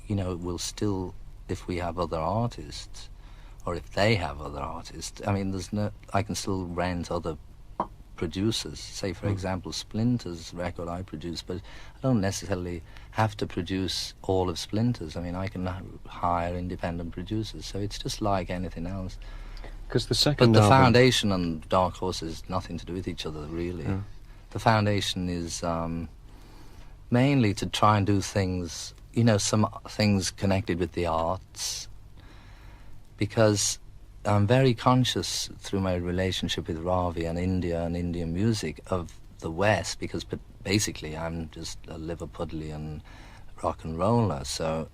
will still, if we have other artists, or if they have other artists, I mean, I can still rent other producers. Say, for example, Splinter's record I produce, but I don't necessarily have to produce all of Splinter's. I mean, I can hire independent producers, so it's just like anything else. Because the second But the album... Foundation and Dark Horse is nothing to do with each other, really. Yeah. The Foundation is mainly to try and do things, some things connected with the arts, because I'm very conscious through my relationship with Ravi and India and Indian music of the West, because basically I'm just a Liverpudlian rock and roller. So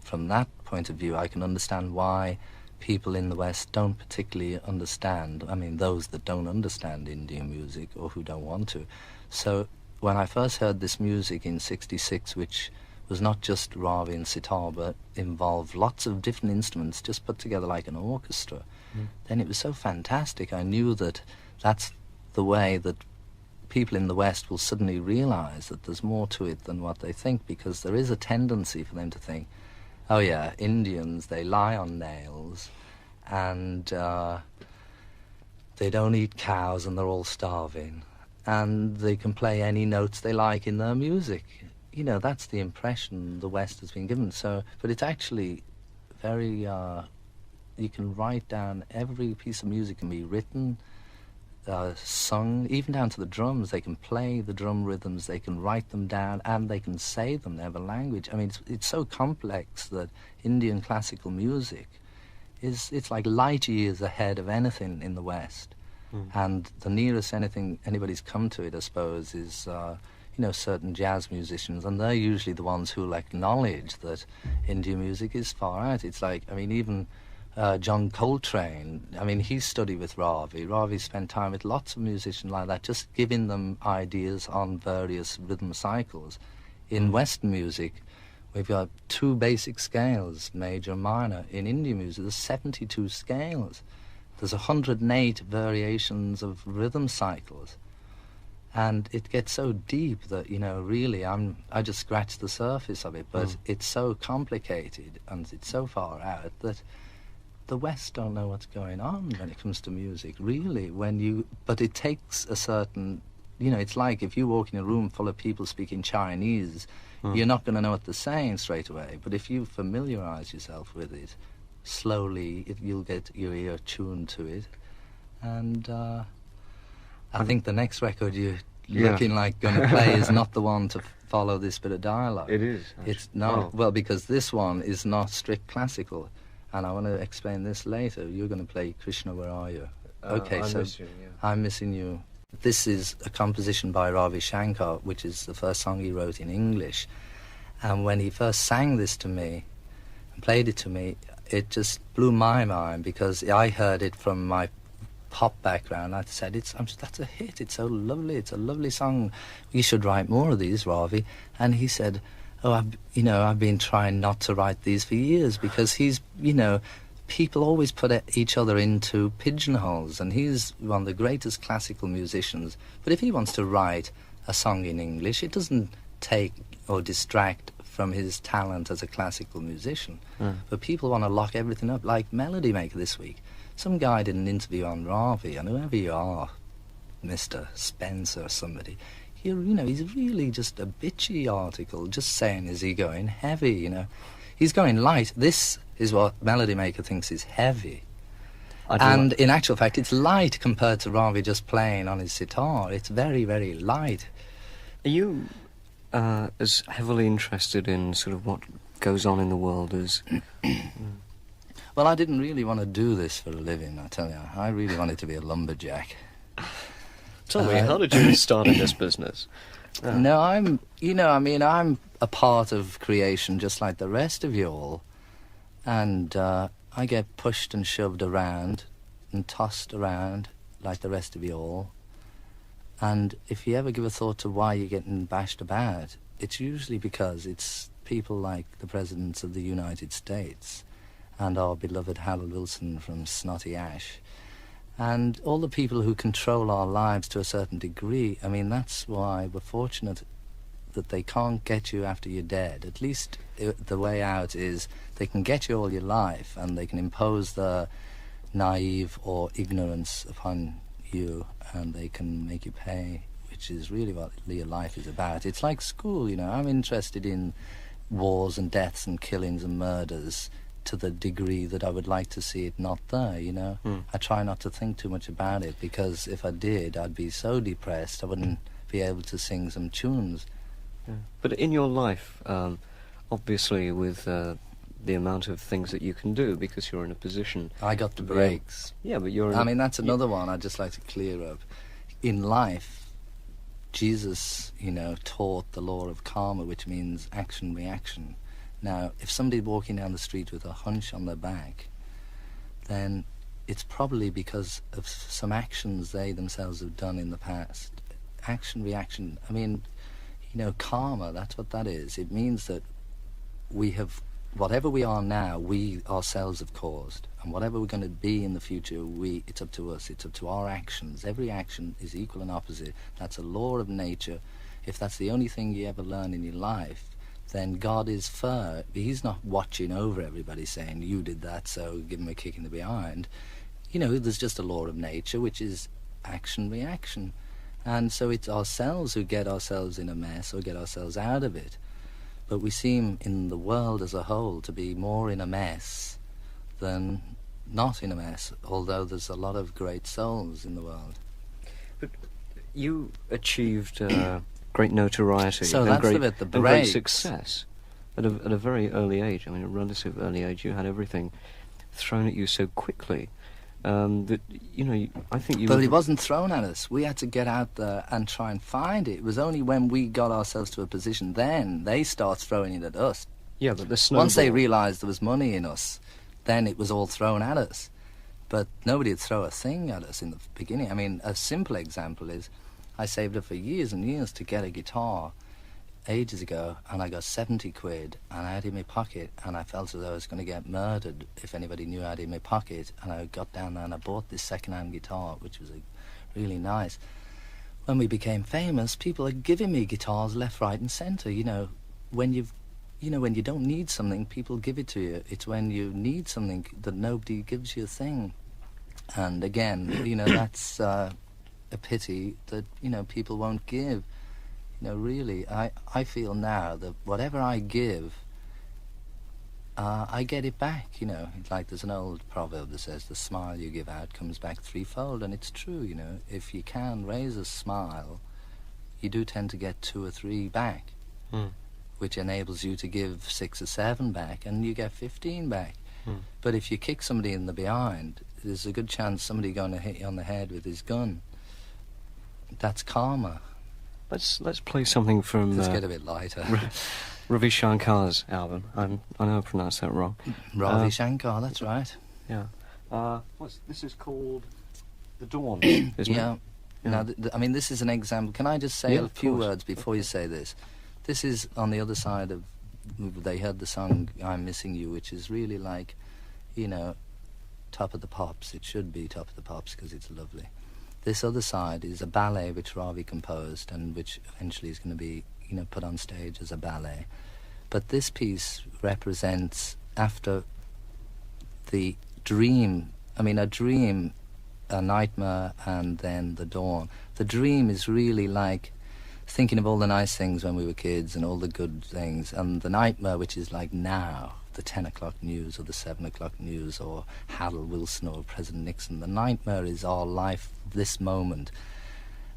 from that point of view, I can understand why people in the West don't particularly understand, I mean, those that don't understand Indian music or who don't want to. So when I first heard this music in '66, which was not just Ravi and sitar, but involved lots of different instruments just put together like an orchestra, then it was so fantastic. I knew that that's the way that people in the West will suddenly realize that there's more to it than what they think, because there is a tendency for them to think, oh yeah, Indians, they lie on nails, and they don't eat cows, and they're all starving, and they can play any notes they like in their music. That's the impression the West has been given. So, but it's actually very, you can write down, every piece of music can be written, sung, even down to the drums. They can play the drum rhythms, they can write them down, and they can say them. They have a language. I mean, it's so complex that Indian classical music it's like light years ahead of anything in the West. And the nearest anybody's come to it, I suppose, is certain jazz musicians, and they're usually the ones who'll acknowledge that Indian music is far out. It's like, I mean, even John Coltrane, I mean, he studied with Ravi. Ravi spent time with lots of musicians like that, just giving them ideas on various rhythm cycles. In Western music, we've got 2 basic scales, major and minor. In Indian music, there's 72 scales. There's 108 variations of rhythm cycles. And it gets so deep that, really, I just scratched the surface of it, but it's so complicated and it's so far out that the West don't know what's going on when it comes to music, really. But it takes a certain, it's like if you walk in a room full of people speaking Chinese, you're not going to know what they're saying straight away. But if you familiarize yourself with it, slowly you'll get your ear tuned to it. And I think the next record you're looking like going to play is not the one to follow this bit of dialogue. It is. Actually. It's not. Well, because this one is not strict classical. And I want to explain this later. You're going to play Krishna, Where Are You? Okay, I'm so missing you, yeah. I'm Missing You. This is a composition by Ravi Shankar, which is the first song he wrote in English. And when he first sang this to me and played it to me, it just blew my mind, because I heard it from my pop background. I said, that's a hit, it's so lovely, it's a lovely song. You should write more of these, Ravi. And he said, I've been trying not to write these for years, because people always put each other into pigeonholes, and he's one of the greatest classical musicians. But if he wants to write a song in English, it doesn't take or distract from his talent as a classical musician. But people want to lock everything up, like Melody Maker this week. Some guy did an interview on Ravi, and whoever you are, Mr. Spencer or somebody, he's really just a bitchy article, just saying, is he going heavy, He's going light. This is what Melody Maker thinks is heavy. And in actual fact, it's light compared to Ravi just playing on his sitar. It's very, very light. Are you as heavily interested in sort of what goes on in the world as... Well, I didn't really want to do this for a living, I tell you. I really wanted to be a lumberjack. Tell me, how did you start in this business? No, I'm a part of creation just like the rest of you all. And I get pushed and shoved around and tossed around like the rest of you all. And if you ever give a thought to why you're getting bashed about, it's usually because it's people like the presidents of the United States and our beloved Harold Wilson from Snotty Ash, and all the people who control our lives to a certain degree. I mean, that's why we're fortunate that they can't get you after you're dead. At least the way out is they can get you all your life, and they can impose their naive or ignorance upon you, and they can make you pay, which is really what your life is about. It's like school, you know. I'm interested in wars and deaths and killings and murders to the degree that I would like to see it not there, you know. I try not to think too much about it, because if I did, I'd be so depressed I wouldn't be able to sing some tunes. Yeah. But in your life, obviously with the amount of things that you can do, because you're in a position... I got the breaks. Yeah, but you're... I mean, that's another one I'd just like to clear up. In life, Jesus, you know, taught the law of karma, which means action-reaction. Now, if somebody's walking down the street with a hunch on their back, then it's probably because of some actions they themselves have done in the past. Action, reaction, I mean, you know, karma, that's what that is. It means that we have, whatever we are now, we ourselves have caused. And whatever we're going to be in the future, it's up to us. It's up to our actions. Every action is equal and opposite. That's a law of nature. If that's the only thing you ever learn in your life, then God is fair. He's not watching over everybody saying, you did that, so give him a kick in the behind. You know, there's just a law of nature, which is action-reaction. And so it's ourselves who get ourselves in a mess or get ourselves out of it. But we seem, in the world as a whole, to be more in a mess than not in a mess, although there's a lot of great souls in the world. But you achieved... great notoriety so and, that's great, the bit, the and great breaks. success at a very early age. I mean, a relative early age. You had everything thrown at you so quickly that, you know, I think you... But it wasn't thrown at us. We had to get out there and try and find it. It was only when we got ourselves to a position, then they start throwing it at us. Yeah, but the snowball... Once they realised there was money in us, then it was all thrown at us. But nobody would throw a thing at us in the beginning. I mean, a simple example is, I saved up for years and years to get a guitar ages ago, and I got 70 quid, and I had it in my pocket, and I felt as though I was going to get murdered if anybody knew I had it in my pocket, and I got down there and I bought this second-hand guitar, which was really nice. When we became famous, people are giving me guitars left, right and centre. You know, when you don't need something, people give it to you. It's when you need something that nobody gives you a thing. And again, you know, that's... a pity that, you know, people won't give. You know, really, I feel now that whatever I give, I get it back, you know. It's like there's an old proverb that says the smile you give out comes back threefold, and it's true, you know. If you can raise a smile, you do tend to get 2 or 3 back, which enables you to give 6 or 7 back, and you get 15 back. But if you kick somebody in the behind, there's a good chance somebody's going to hit you on the head with his gun. That's karma. Let's play something from... Let's get a bit lighter. Ravi Shankar's album. I know I pronounced that wrong. Ravi Shankar, that's right. Yeah. This is called The Dawn, isn't it? Yeah. Now, I mean, this is an example. Can I just say a few words before you say this? This is on the other side of... They heard the song I'm Missing You, which is really like, you know, top of the pops. It should be top of the pops because it's lovely. This other side is a ballet which Ravi composed and which eventually is going to be, you know, put on stage as a ballet. But this piece represents after the dream, I mean, a dream, a nightmare, and then the dawn. The dream is really like thinking of all the nice things when we were kids and all the good things, and the nightmare, which is like now, the 10 o'clock news or the 7 o'clock news or Harold Wilson or President Nixon. The nightmare is our life, this moment.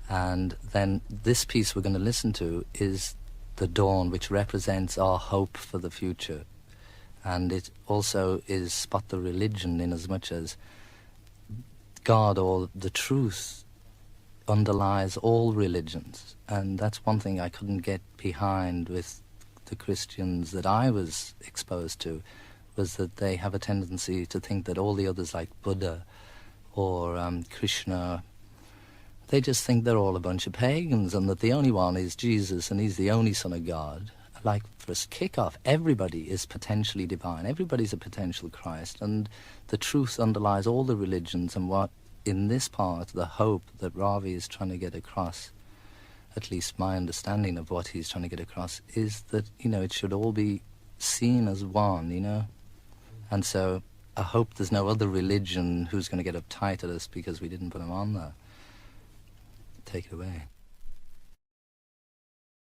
And then this piece we're going to listen to is the dawn, which represents our hope for the future. And it also is Spot the Religion, in as much as God or the truth underlies all religions. And that's one thing I couldn't get behind with the Christians that I was exposed to, was that they have a tendency to think that all the others, like Buddha or Krishna, they just think they're all a bunch of pagans, and that the only one is Jesus and he's the only Son of God. Like, for a kick-off, everybody is potentially divine. Everybody's a potential Christ, and the truth underlies all the religions, and what, in this part, the hope that Ravi is trying to get across at least my understanding of what he's trying to get across, is that, you know, it should all be seen as one, you know? And so I hope there's no other religion who's going to get uptight at us because we didn't put him on there. Take it away.